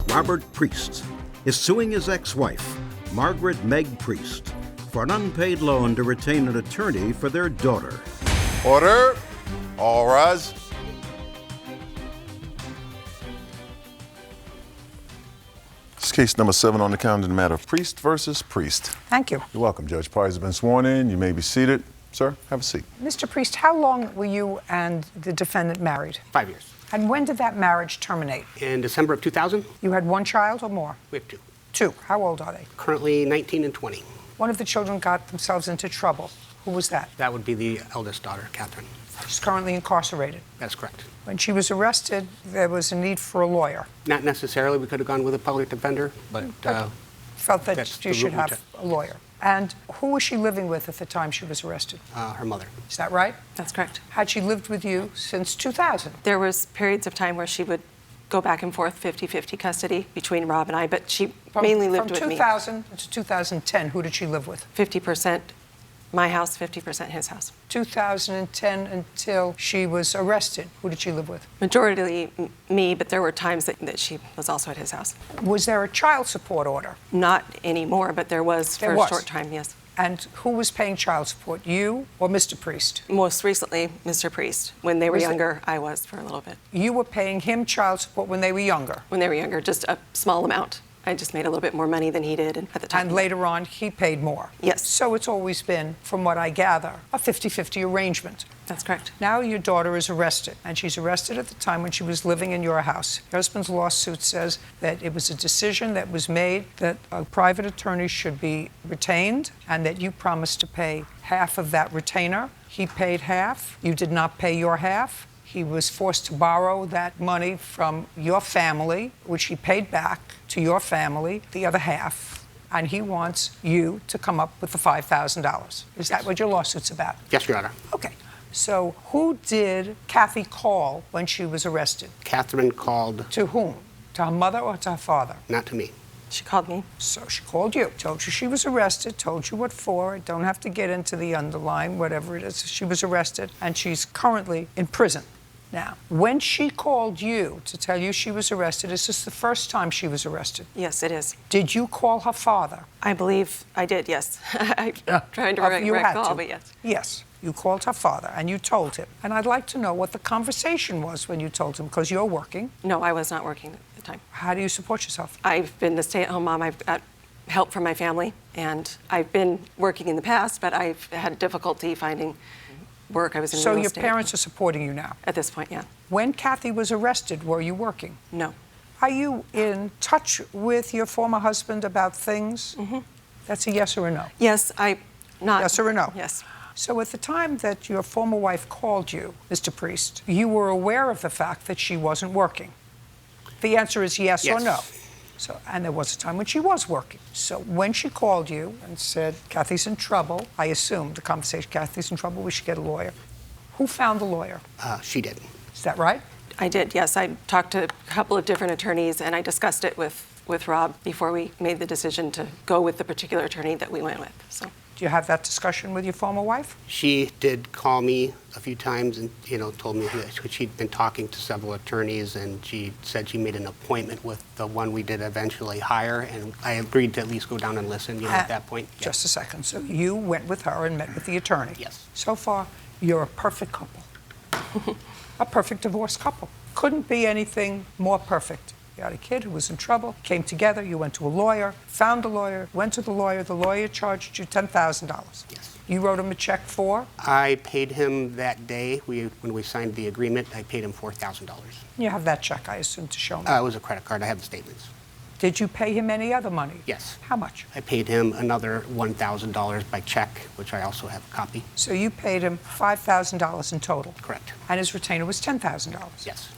Robert Priest is suing his ex-wife, Margaret Meg Priest, for an unpaid loan to retain an attorney for their daughter. Order. All rise. This is case number 7 on the calendar, the matter of Priest versus Priest. Thank you. You're welcome. Judge Parties have been sworn in. You may be seated. Sir, have a seat. Mr. Priest, how long were you and the defendant married? 5 years. And when did that marriage terminate? In December of 2000, You had one child or more? we have 2. 2. How old are they? Currently 19 and 20. One of the children got themselves into trouble. Who was that? That would be the eldest daughter, Catherine. She's currently incarcerated. That's correct. When she was arrested, there was a need for a lawyer. Not necessarily. We could have gone with a public defender, but Felt that That's you the should route we have a lawyer. And who was she living with at the time she was arrested? her mother. Is that right? That's correct. Had she lived with you since 2000? There was periods of time where she would go back and forth 50-50 custody between Rob and I, but she mainly lived with From me. 2000 to 2010, who did she live with? 50% my house, 50% his house. 2010 until she was arrested, who did she live with? Majority me, but there were times that she was also at his house. Was there a child support order? Not anymore, but there was There for was. a short time, yes. And who was paying child support, you or Mr. Priest? Most recently, Mr. Priest. When they were Was it- younger, I was for a little bit. You were paying him child support when they were younger, When they were younger, just a small amount. I just made a little bit more money than he did at the time. and later on, he paid more. Yes. So it's always been, from what I gather, a 50-50 arrangement. That's correct. Now your daughter is arrested, and she's arrested at the time when she was living in your house. Your husband's lawsuit says that it was a decision that was made that a private attorney should be retained and that you promised to pay half of that retainer. He paid half. You did not pay your half. He was forced to borrow that money from your family, which he paid back to your family, the other half, and he wants you to come up with the $5,000. Is that what your lawsuit's about? Yes, Your Honor. Okay. So who did Kathy call when she was arrested? Catherine called, To whom? To her mother or to her father? not to me. She called me. So she called you, told you she was arrested, told you what for. I don't have to get into the underlying, whatever it is. She was arrested, and she's currently in prison. Now, when she called you to tell you she was arrested, is this the first time she was arrested? Yes, it is. Did you call her father? I believe I did, yes. I'm trying to You had recall, to. but yes. Yes, you called her father, and you told him. And I'd like to know what the conversation was when you told him, because you're working. No, I was not working at the time. How do you support yourself? I've been a stay-at-home mom. I've got help from my family, and I've been working in the past, but I've had difficulty finding work. I was in So real your estate. parents are supporting you now. At this point, yeah. When Kathy was arrested, were you working? No. Are you in touch with your former husband about things? Mm-hmm. That's a yes or a no. Yes, not. Yes or a no? Yes. So at the time that your former wife called you, Mr. Priest, you were aware of the fact that she wasn't working. The answer is yes or Yes. no. So, and there was a time when she was working. So when she called you and said, Kathy's in trouble, I assumed the conversation, Kathy's in trouble, we should get a lawyer. Who found the lawyer? She did. Is that right? I did, yes. I talked to a couple of different attorneys, and I discussed it with Rob before we made the decision to go with the particular attorney that we went with. So. Do you have that discussion with your former wife? She did call me a few times and, told me that she'd been talking to several attorneys, and she said she made an appointment with the one we did eventually hire, and I agreed to at least go down and listen, at that point. Yeah. Just a second. So you went with her and met with the attorney? Yes. So far, you're a perfect couple. A perfect divorced couple. Couldn't be anything more perfect. You had a kid who was in trouble, came together, you went to a lawyer, found a lawyer, went to the lawyer charged you $10,000. Yes. You wrote him a check for? I paid him that day, when we signed the agreement, I paid him $4,000. You have that check, I assume, to show me. It was a credit card. I have the statements. Did you pay him any other money? Yes. How much? I paid him another $1,000 by check, which I also have a copy. So you paid him $5,000 in total? Correct. And his retainer was $10,000? Yes.